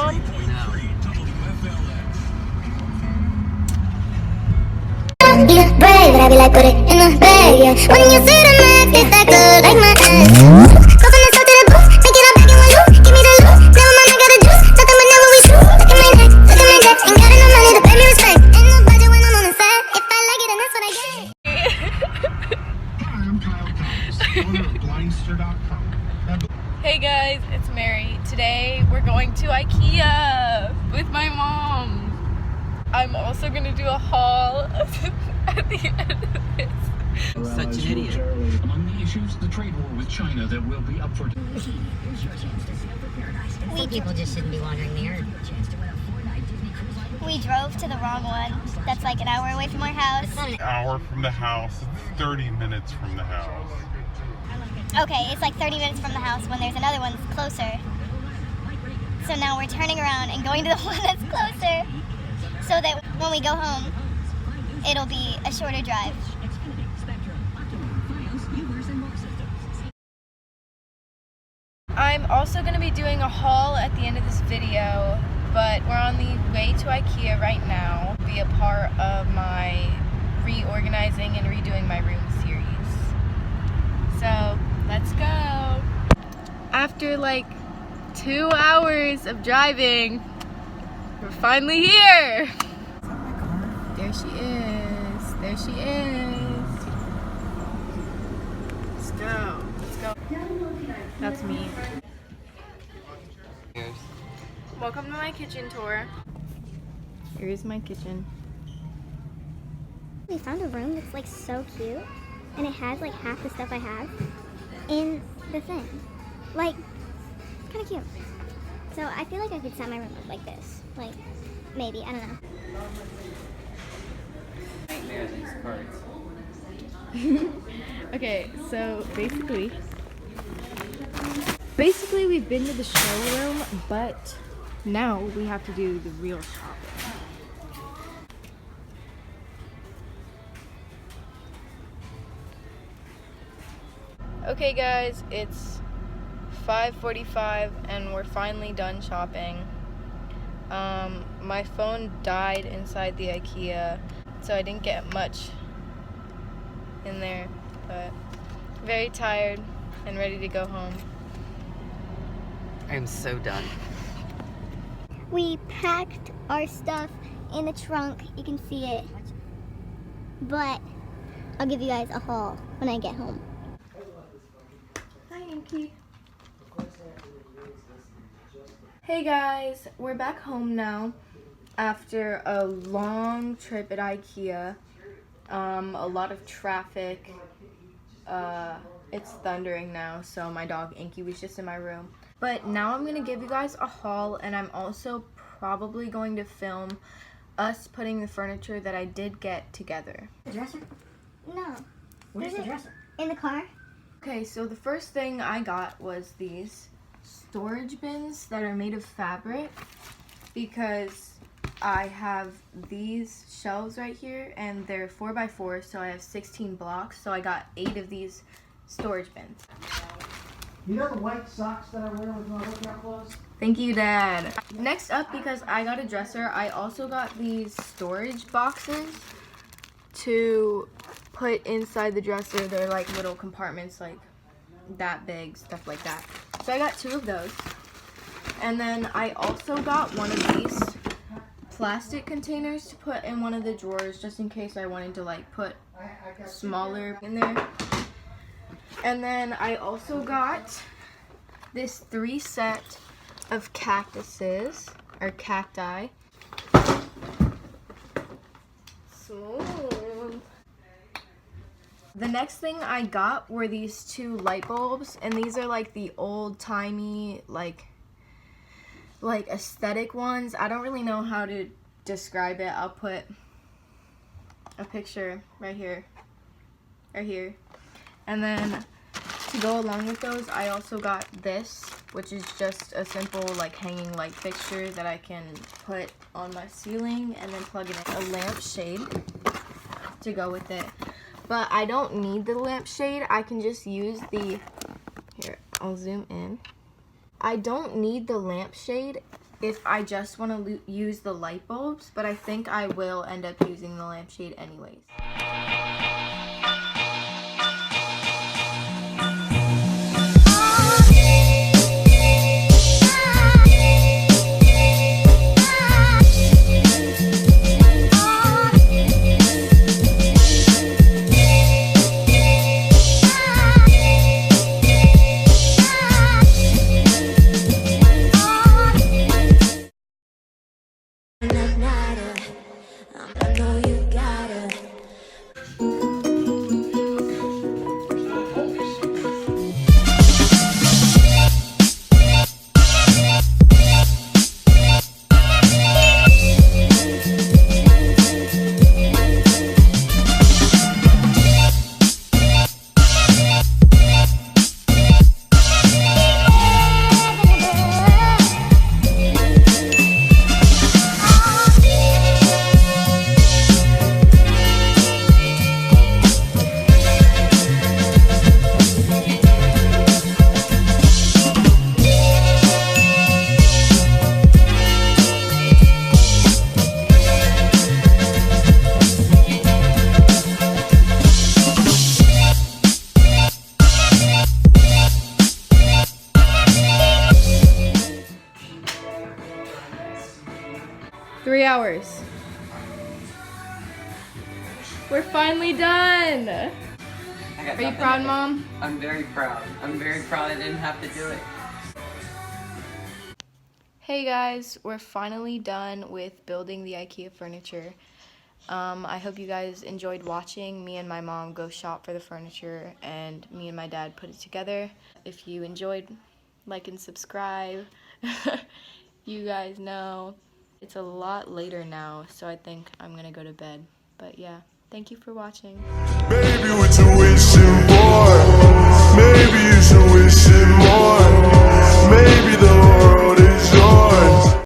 Mom? Yeah, brave, but I be like, put it in the bag, yeah. When you see the max, it's that good, like my ass. Go from the south to the booth, make it all back in one loop. Give me the loot, never mind, I got a juice. Nothing but never we shoot. Look at my neck, look at my neck. Ain't got enough money to pay me respect. Ain't no budget when I'm on the set. If I like it, then that's what I get. Hi, I'm Kyle Thomas, owner of Blindster.com. Hey guys, it's Mary. Today we're going to IKEA with my mom. I'm also gonna do a haul at the end of this. I'm such an idiot. Among the issues, the trade war with China that will be up for. Some people just shouldn't be wandering the earth. We drove to the wrong one. That's like an hour away from our house. It's not an Hour from the house. It's 30 minutes from the house. Okay, it's like 30 minutes from the house when there's another one that's closer. So now we're turning around and going to the one that's closer so that when we go home, it'll be a shorter drive. I'm also going to be doing a haul at the end of this video, but we're on the way to IKEA right now to be a part of my reorganizing and redoing my room series. So, let's go. After like 2 hours of driving, we're finally here. There she is. There she is. Let's go. Let's go. That's me. Cheers. Welcome to my kitchen tour. Here's my kitchen. We found a room that's like so cute, and it has like half the stuff I have in the thing. Like, it's kind of cute. So I feel like I could set my room up like this. Like, maybe, I don't know. There are these cards. Okay, so basically we've been to the showroom, but now we have to do the real shopping. Okay guys, it's 5:45 and we're finally done shopping. My phone died inside the IKEA, so I didn't get much in there, but very tired and ready to go home. I am so done. We packed our stuff in the trunk. You can see it. But I'll give you guys a haul when I get home. Hi, Inky. Hey guys, we're back home now after a long trip at IKEA. A lot of traffic. It's thundering now, so my dog Inky was just in my room. But now I'm gonna give you guys a haul, and I'm also probably going to film us putting the furniture that I did get together. The dresser? No. Where's the dresser? In the car? Okay, so the first thing I got was these storage bins that are made of fabric, because I have these shelves right here and they're 4x4, so I have 16 blocks, so I got 8 of these storage bins. You know the white socks that I wear with my workout clothes? Thank you, Dad. Next up, because I got a dresser, I also got these storage boxes to put inside the dresser. They're like little compartments, like that big, stuff like that. So I got 2 of those. And then I also got one of these plastic containers to put in one of the drawers, just in case I wanted to like put smaller in there. And then I also got this 3 set of cactuses, or cacti. Smooth. The next thing I got were these 2 light bulbs, and these are like the old-timey, like aesthetic ones. I don't really know how to describe it. I'll put a picture right here. And then to go along with those, I also got this, which is just a simple like hanging light fixture that I can put on my ceiling and then plug it in. A lampshade to go with it. But I don't need the lampshade. I can just use the, here, I'll zoom in. I don't need the lampshade if I just want to use the light bulbs, but I think I will end up using the lampshade anyways. I know you gotta. 3 hours. We're finally done. Are you proud, Mom? I'm very proud. I'm very proud I didn't have to do it. Hey guys, we're finally done with building the IKEA furniture. I hope you guys enjoyed watching me and my mom go shop for the furniture and me and my dad put it together. If you enjoyed, like and subscribe. You guys know it's a lot later now, so I think I'm gonna go to bed. But yeah, thank you for watching. Baby, what you wishing for? Maybe you should wish it.